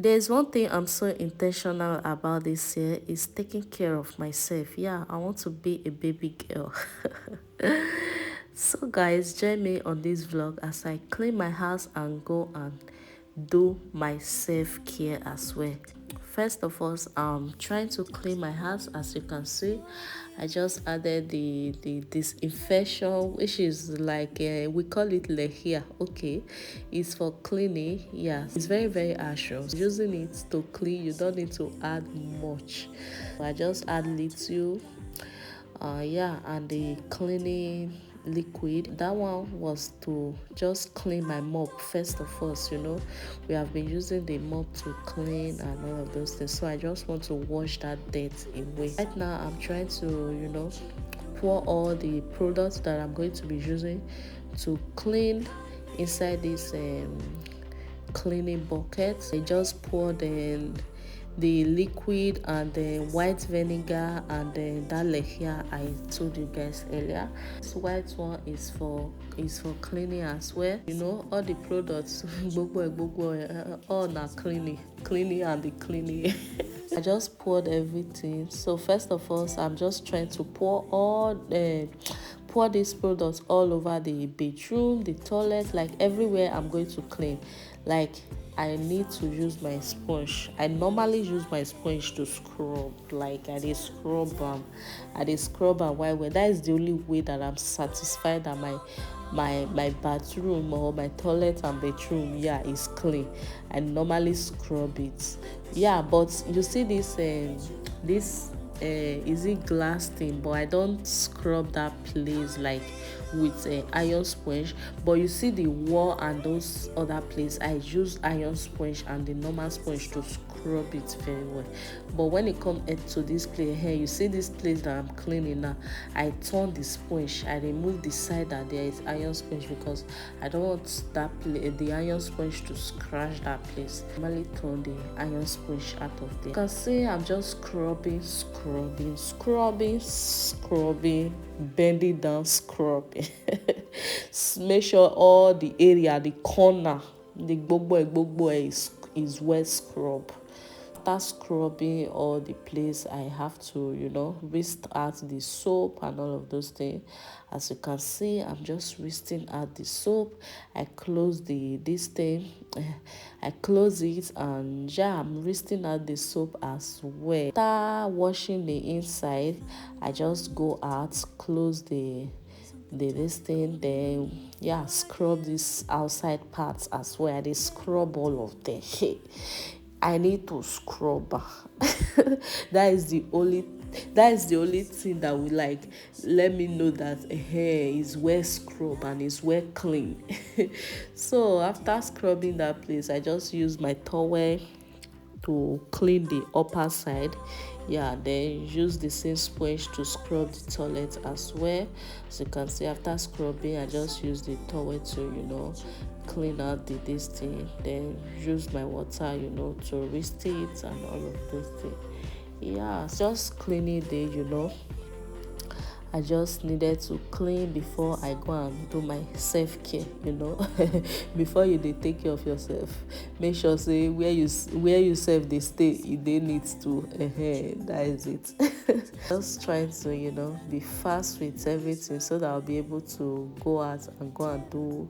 There's one thing I'm so intentional about this year is taking care of myself. Yeah, I want to be a baby girl. So guys, join me on this vlog as I clean my house and go and do my self-care as well. First of all, I'm trying to clean my house. As you can see, I just added the disinfection, which is like we call it lehia. Okay, it's for cleaning. Yeah, it's very harmless. Using it to clean, you don't need to add much. I just add little, yeah, and the cleaning liquid. That one was to just clean my mop. First of all, we have been using the mop to clean and all of those things, so I just want to wash that dirt away. Right now I'm trying to pour all the products that I'm going to be using to clean inside this cleaning bucket. I just pour the liquid and the white vinegar and then that lehia I told you guys earlier. This white one is for cleaning as well. All the products all na cleaning and the cleaning. I just poured everything. So first of all, I'm just trying to pour these products all over the bedroom, the toilet, like everywhere I'm going to clean. Like I need to use my sponge. I normally use my sponge to scrub. Like I dey scrub and well. That is the only way that I'm satisfied that my bathroom or my toilet and bedroom, yeah, is clean. I normally scrub it. Yeah, but you see this is it glass thing, but I don't scrub that place like with iron sponge. But you see the wall and those other places, I use iron sponge and the normal sponge to scrub it very well. But when it comes to this place here, you see this place that I'm cleaning now, I turn the sponge, I remove the side that there is iron sponge because I don't want the iron sponge to scratch that place. I normally turn the iron sponge out of there. You can see I'm just scrubbing, bending down, scrubbing. Make sure all the area, the corner, the gbogbo is well scrubbed. After scrubbing all the place, I have to whisk out the soap and all of those things. As you can see, I'm just whisking out the soap. I close this thing, I close it, and yeah, I'm whisking out the soap as well. After washing the inside, I just go out, close this thing, then yeah, scrub this outside parts as well. They scrub all of them. I need to scrub. that is the only thing that will like let me know that hair is well scrubbed and is well clean. So after scrubbing that place, I just use my towel to clean the upper side. Yeah, then use the same sponge to scrub the toilet as well. As you can see, after scrubbing, I just use the towel to clean out this thing, then use my water to whisk it and all of those things. Yeah, just cleaning day. I just needed to clean before I go and do my self-care. Before you take care of yourself, make sure say where you self they stay, they need to that is it. Just trying to be fast with everything so that I'll be able to go out and do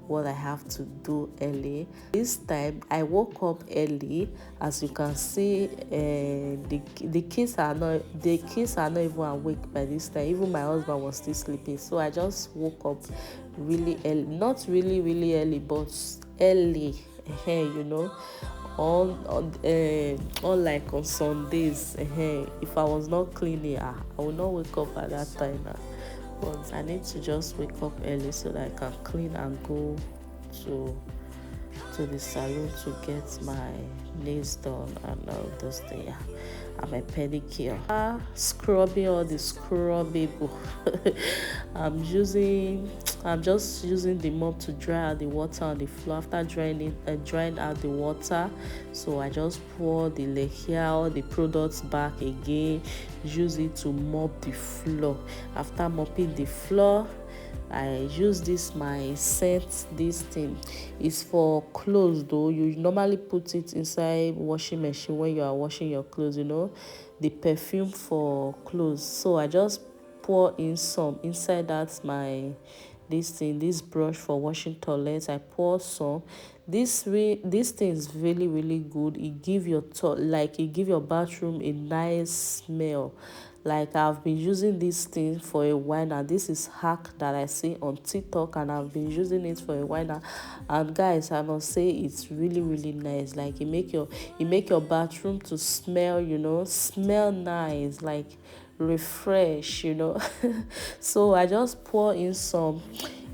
what I have to do early. This time I woke up early. As you can see, the kids are not even awake by this time. Even my husband was still sleeping, so I just woke up really early. Not really early, but early. Unlike on Sundays, if I was not cleaning, I would not wake up at that time. But I need to just wake up early so that I can clean and go to the salon to get my nails done and all those things. And my pedicure. Scrubbing all the scrubbable. I'm just using the mop to dry out the water on the floor. After drying out the water, so I just pour the lehia, all the products back again, use it to mop the floor. After mopping the floor, I use this my scent. This thing is for clothes though. You normally put it inside washing machine when you are washing your clothes, the perfume for clothes. So I just pour in some inside that my this brush for washing toilets. I pour some. This thing is really really good. It give it give your bathroom a nice smell. Like I've been using this thing for a while now. This is hack that I see on TikTok, and I've been using it for a while now. And guys, I must say it's really really nice. Like it make your bathroom to smell, smell nice, like refresh. So I just pour in some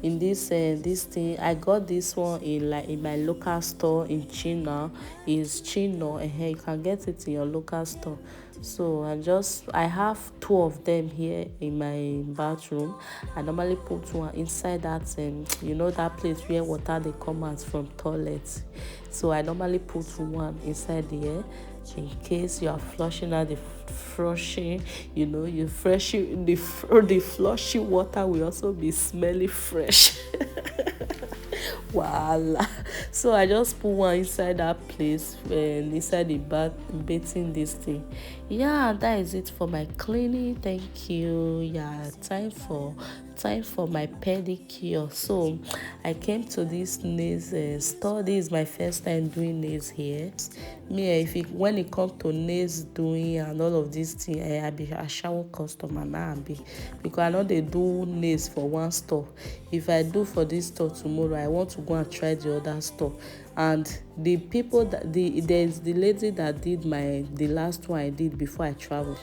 in this thing. I got this one in my local store in China. Is Chino, and you can get it in your local store. So I have two of them here in my bathroom. I normally put one inside that that place where water they come out from toilet. So I normally put one inside there in case you are flushing out the flushing, you freshing the flushing water will also be smelly fresh. Voila. So I just put one inside that place and inside the bath bathing this thing. Yeah, that is it for my cleaning. Thank you. Yeah, time for my pedicure. So I came to this nails store. This is my first time doing nails here. Me, when it comes to nails doing and all of these things, I be a shower customer now. Because I know they do nails for one store. If I do for this store tomorrow, I want to go and try the other store. And the people there's the lady that did the last one I did before I traveled.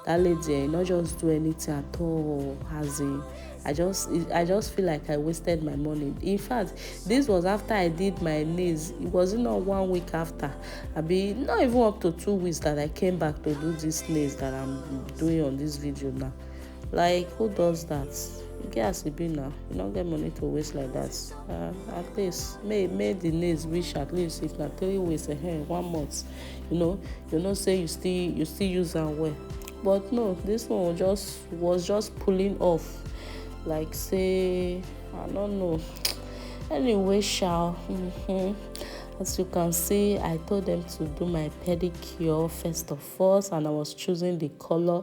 That lady not just do anything at all. As in, I just feel like I wasted my money. In fact, this was after I did my nails. It wasn't not 1 week after. I be not even up to 2 weeks that I came back to do these nails that I'm doing on this video now. Like, who does that? You get as it be now. You don't get money to waste like that. At least make the nails reach at least if not 3 weeks ahead, 1 month. Say you still use them well. But no, this one was just pulling off. Like say, I don't know. Anyway, as you can see, I told them to do my pedicure first of all, and I was choosing the color.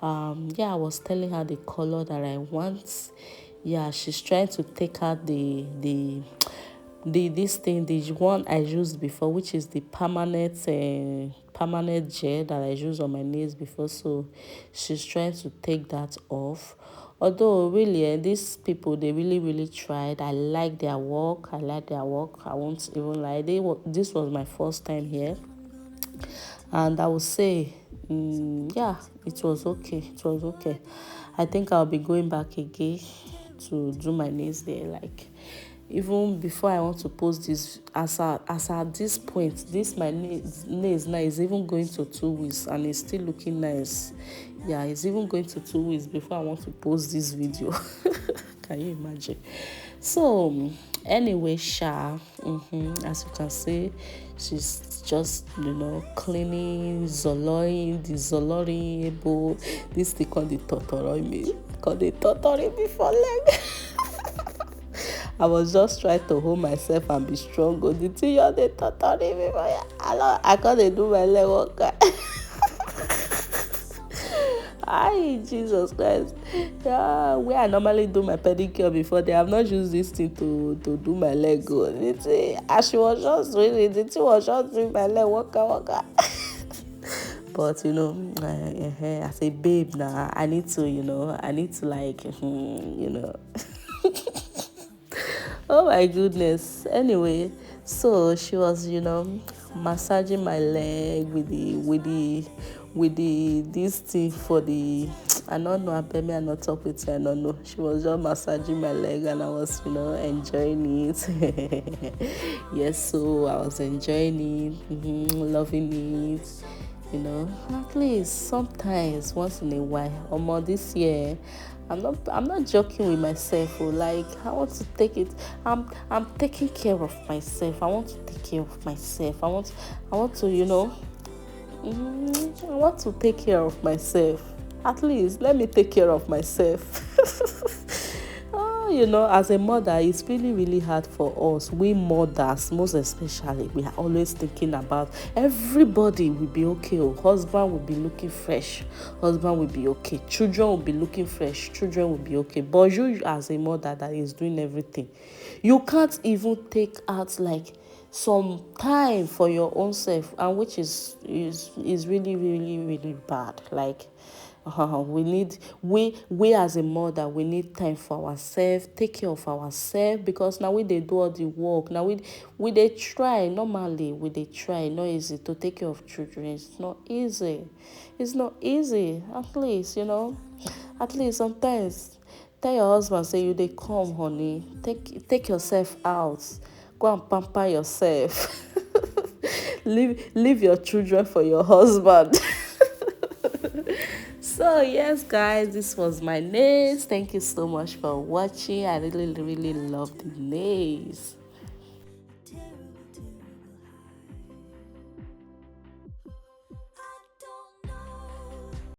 I was telling her the color that I want. Yeah, she's trying to take out the one I used before, which is the permanent gel that I used on my nails before. So she's trying to take that off. Although really, these people, they really really tried. I like their work. I won't even lie. This was my first time here, and I would say, it was okay. I think I'll be going back again to do my nails there. Like, even before I want to post this, as at this point, my nails now is even going to 2 weeks and it's still looking nice. Yeah, it's even going to 2 weeks before I want to post this video. Can you imagine? So anyway, as you can see, she's just cleaning, zoloring this thing called the tortoring me for leg. I was just trying to hold myself and be strong. The thing you're the tortoring me for I can't do my leg work. Hi, Jesus Christ. Yeah, where I normally do my pedicure before, they have not used this thing to do my leg good. As she was just doing it, the thing was just doing my leg waka. But as a babe now, I need to like, Oh my goodness. Anyway, so she was, massaging my leg with this thing for the, I don't know, I'm not talk with her, I don't know. She was just massaging my leg and I was, enjoying it. Yes, so I was enjoying it, loving it. At least sometimes, once in a while. This year, I'm not joking with myself. Like, I want to take it. I'm taking care of myself. I want to take care of myself. I want to I want to take care of myself. At least let me take care of myself. as a mother, it's really, really hard for us. We mothers, most especially, we are always thinking about everybody will be okay. Husband will be looking fresh. Husband will be okay. Children will be looking fresh. Children will be okay. But you, as a mother that is doing everything, you can't even take out like some time for your own self, and which is really, really, really bad. Like, we as a mother, we need time for ourselves, take care of ourselves, because now we they do all the work. Now we they try normally, we they try. Not easy to take care of children. It's not easy. It's not easy. At least sometimes tell your husband, say you they come, honey. Take yourself out. Go and pamper yourself. Leave your children for your husband. So yes, guys, this was my nails. Thank you so much for watching. I really, really love the nails.